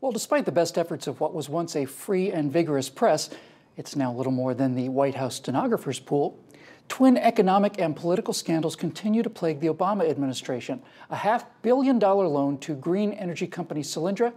Well, despite the best efforts of what was once a free and vigorous press, it's now little more than the White House stenographer's pool. Twin economic and political scandals continue to plague the Obama administration. A $500 million loan to green energy company Solyndra,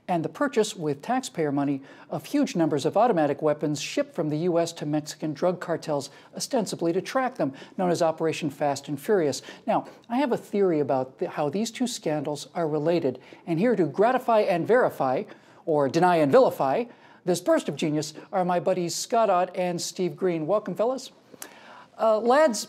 and the purchase with taxpayer money of huge numbers of automatic weapons shipped from the U.S. to Mexican drug cartels, ostensibly to track them, known as Operation Fast and Furious. Now, I have a theory about how these two scandals are related, and here to gratify and verify, or deny and vilify, this burst of genius are my buddies Scott Ott and Steve Green. Welcome, fellas. Lads,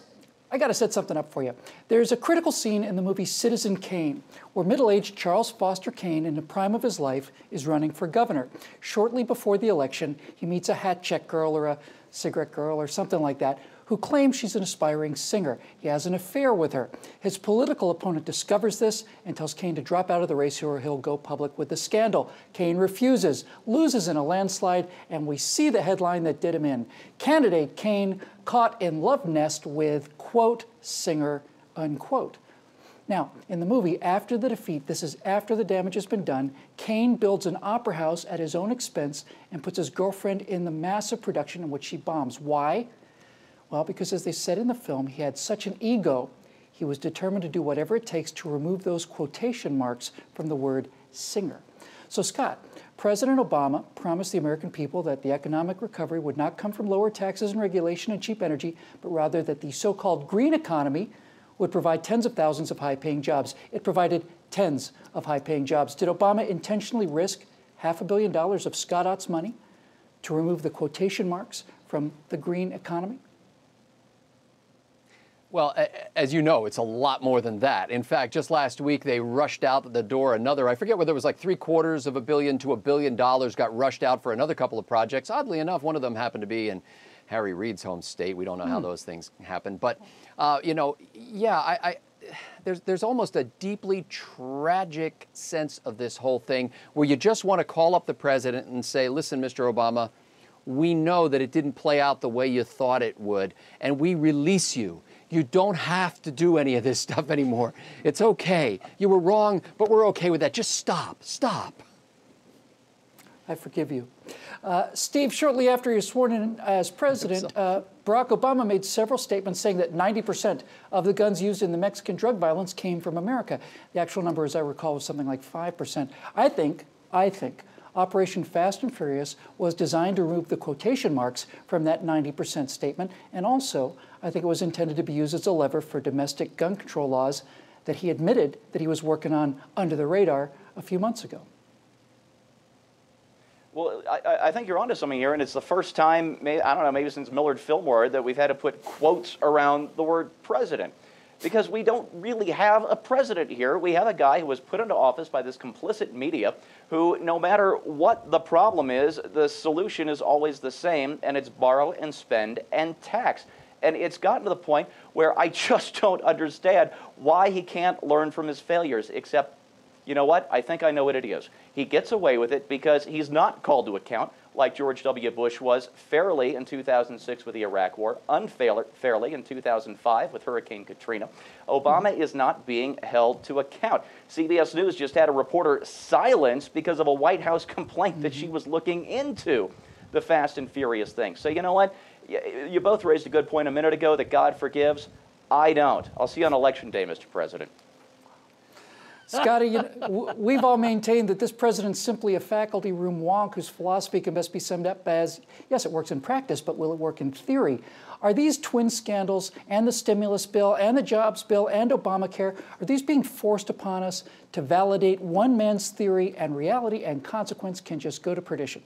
I got to set something up for you. There's a critical scene in the movie Citizen Kane where middle-aged Charles Foster Kane, in the prime of his life, is running for governor. Shortly before the election, he meets a hat-check girl or a cigarette girl or something like that who claims she's an aspiring singer. He has an affair with her. His political opponent discovers this and tells Kane to drop out of the race or he'll go public with the scandal. Kane refuses, loses in a landslide, and we see the headline that did him in. Candidate Kane caught in love nest with, quote, singer, unquote. Now, in the movie, after the defeat, this is after the damage has been done, Kane builds an opera house at his own expense and puts his girlfriend in the massive production in which she bombs. Why? Well, because as they said in the film, he had such an ego, he was determined to do whatever it takes to remove those quotation marks from the word singer. So, Scott, President Obama promised the American people that the economic recovery would not come from lower taxes and regulation and cheap energy, but rather that the so-called green economy would provide tens of thousands of high-paying jobs. It provided tens of high-paying jobs. Did Obama intentionally risk $500 million of Scott Ott's money to remove the quotation marks from the green economy? Well, as you know, it's a lot more than that. In fact, just last week, they rushed out the door another, I forget whether it was like $750 million to $1 billion got rushed out for another couple of projects. Oddly enough, one of them happened to be in Harry Reid's home state. We don't know how those things happen. But, you know, yeah, there's almost a deeply tragic sense of this whole thing where you just want to call up the president and say, listen, Mr. Obama, we know that it didn't play out the way you thought it would, and we release you. You don't have to do any of this stuff anymore. It's okay. You were wrong, but we're okay with that. Just stop. Stop. I forgive you. Steve, shortly after he was sworn in as president, Barack Obama made several statements saying that 90% of the guns used in the Mexican drug violence came from America. The actual number, as I recall, was something like 5%. I think Operation Fast and Furious was designed to remove the quotation marks from that 90% statement, and also I think it was intended to be used as a lever for domestic gun control laws that he admitted that he was working on under the radar a few months ago. Well, I think you're onto something here, and it's the first time, I don't know, maybe since Millard Fillmore, that we've had to put quotes around the word president. Because we don't really have a president here. We have a guy who was put into office by this complicit media who, no matter what the problem is, the solution is always the same, and it's borrow and spend and tax. And it's gotten to the point where I just don't understand why he can't learn from his failures, except, you know what? I think I know what it is. He gets away with it because he's not called to account like George W. Bush was fairly in 2006 with the Iraq War, unfairly in 2005 with Hurricane Katrina. Obama is not being held to account. CBS News just had a reporter silenced because of a White House complaint that she was looking into the Fast and Furious thing. So you know what? You both raised a good point a minute ago that God forgives. I don't. I'll see you on Election Day, Mr. President. Scotty, we've all maintained that this president's simply a faculty room wonk whose philosophy can best be summed up as, yes, it works in practice, but will it work in theory? Are these twin scandals and the stimulus bill and the jobs bill and Obamacare, are these being forced upon us to validate one man's theory, and reality and consequence can just go to perdition?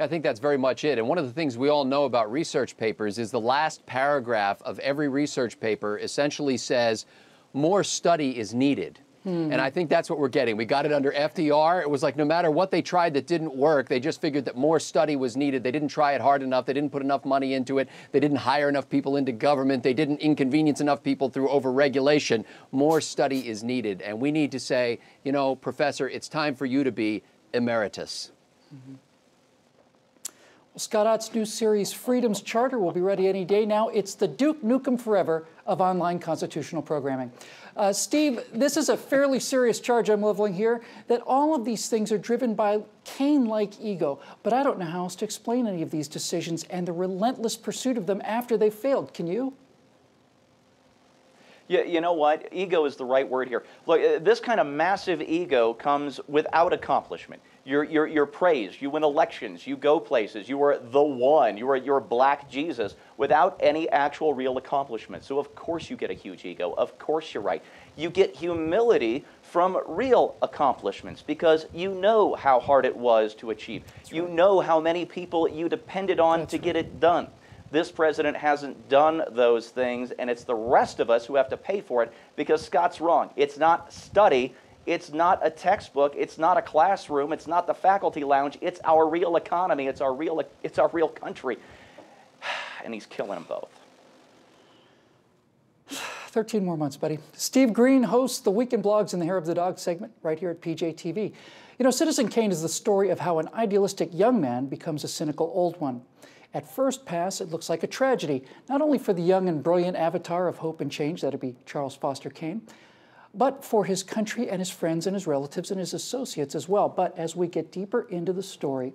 I think that's very much it. And one of the things we all know about research papers is the last paragraph of every research paper essentially says, more study is needed. And I think that's what we're getting. We got it under FDR. It was like no matter what they tried that didn't work, they just figured that more study was needed. They didn't try it hard enough. They didn't put enough money into it. They didn't hire enough people into government. They didn't inconvenience enough people through overregulation. More study is needed. And we need to say, you know, Professor, it's time for you to be emeritus. Well, Scott Ott's new series, Freedom's Charter, will be ready any day now. It's the Duke Nukem Forever of online constitutional programming. Steve, this is a fairly serious charge I'm leveling here, that all of these things are driven by Kane-like ego. But I don't know how else to explain any of these decisions and the relentless pursuit of them after they've failed. Can you? Yeah, you know what? Ego is the right word here. Look, this kind of massive ego comes without accomplishment. You're praised. You win elections. You go places. You are the one. You're black Jesus without any actual real accomplishment. So of course you get a huge ego. Of course you're right. You get humility from real accomplishments because you know how hard it was to achieve. You know how many people you depended on to get it done. This president hasn't done those things, and it's the rest of us who have to pay for it because Scott's wrong. It's not study. It's not a textbook. It's not a classroom. It's not the faculty lounge. It's our real economy. It's our real country. And he's killing them both. 13 more months, buddy. Steve Green hosts the Weekend Blogs in the Hair of the Dog segment right here at PJTV. You know, Citizen Kane is the story of how an idealistic young man becomes a cynical old one. At first pass, it looks like a tragedy, not only for the young and brilliant avatar of hope and change, that'd be Charles Foster Kane, but for his country and his friends and his relatives and his associates as well. But as we get deeper into the story,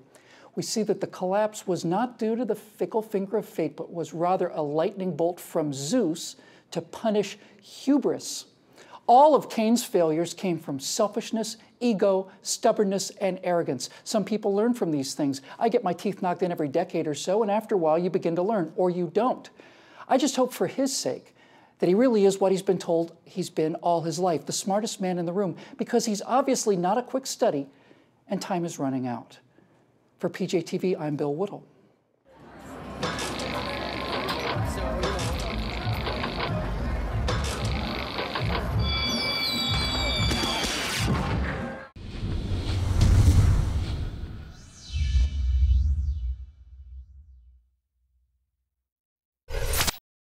we see that the collapse was not due to the fickle finger of fate, but was rather a lightning bolt from Zeus to punish hubris. All of Kane's failures came from selfishness, ego, stubbornness, and arrogance. Some people learn from these things. I get my teeth knocked in every decade or so, and after a while you begin to learn, or you don't. I just hope for his sake that he really is what he's been told he's been all his life, the smartest man in the room, because he's obviously not a quick study, and time is running out. For PJTV, I'm Bill Whittle.